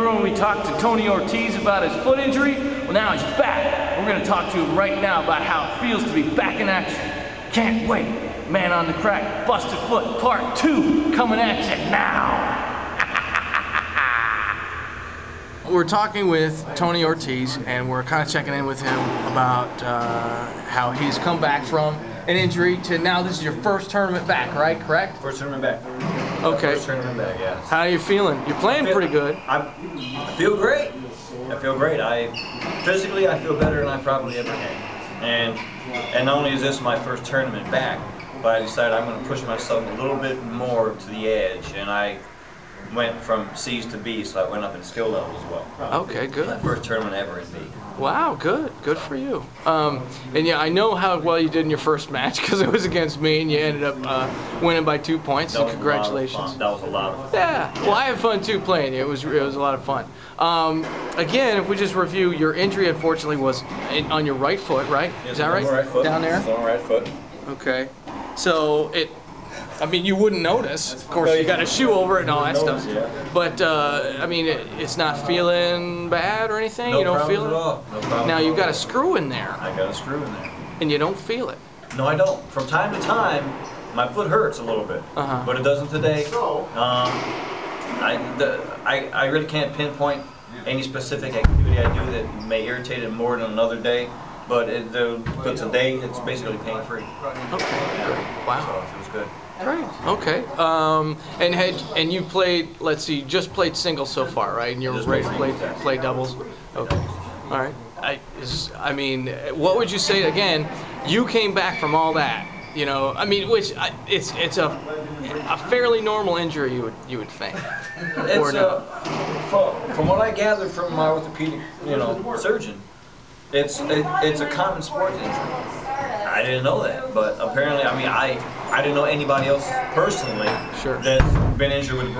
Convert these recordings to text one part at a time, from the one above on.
remember when we talked to Tony Ortiz about his foot injury? Well, now he's back. We're going to talk to him right now about how it feels to be back in action. Can't wait. Man on the Crack, Busted Foot Part 2 coming at you now. We're talking with Tony Ortiz, and we're kind of checking in with him about how he's come back from an injury to now this is your first tournament back, right? Correct? First tournament back. Okay. First tournament back, yes. How are you feeling? You're playing pretty good. I feel great. I feel great. Physically, I feel better than I probably ever had. And not only is this my first tournament back, but I decided I'm going to push myself a little bit more to the edge, and I went from C's to B's, so I went up in skill level as well. Okay, good. My first tournament ever in B. Wow, good. Good for you. And yeah, I know how well you did in your first match because it was against me, and you ended up winning by 2 points. So congratulations. That was a lot of fun. Yeah. Well, I had fun too playing you. It was a lot of fun. Again, if we just review, your injury unfortunately was on your right foot, right? Yes, is that right? Right foot. Down there. It's on right foot. Okay. So I mean, you wouldn't notice. Of course, you got a shoe over it and all that stuff. Yeah. But I mean, it's not feeling bad or anything. No you don't feel it. at all. No problem. Now you've got a screw in there. I got a screw in there. And you don't feel it. No, I don't. From time to time, my foot hurts a little bit, but it doesn't today. I really can't pinpoint any specific activity I do that may irritate it more than another day. But today, it's basically pain-free. Okay, great. Wow. So it feels good. Great. Okay. And you played, let's see, just played singles so far, right? And you're ready to play doubles? Okay. All right. I mean, what would you say, again, you came back from all that, you know, I mean, which it's a fairly normal injury, you would think. It's from what I gathered from my orthopedic, surgeon, it's a common sports injury. I didn't know that, but apparently, I mean, I didn't know anybody else personally that's been injured with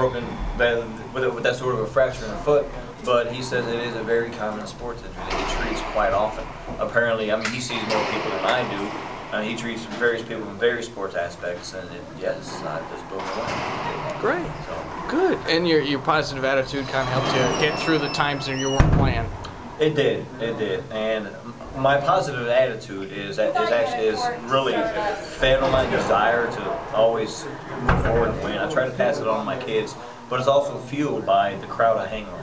with that sort of a fracture in the foot. But he says it is a very common sports injury that he treats quite often. Apparently, I mean, he sees more people than I do. He treats various people in various sports aspects, and yes, I just blew me away. Great. So. Good. And your positive attitude kind of helped you get through the times when you weren't playing. It did. And my positive attitude is really fed on my desire to always move forward and win. I try to pass it on to my kids, but it's also fueled by the crowd I hang around.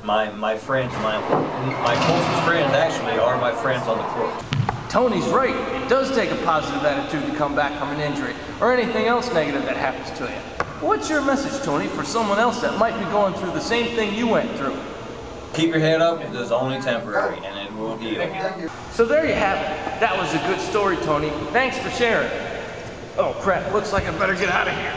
My friends, my closest friends actually are my friends on the court. Tony's right. It does take a positive attitude to come back from an injury or anything else negative that happens to you. What's your message, Tony, for someone else that might be going through the same thing you went through? Keep your head up. It is only temporary, and it will heal. So there you have it. That was a good story, Tony. Thanks for sharing. Oh crap, looks like I better get out of here.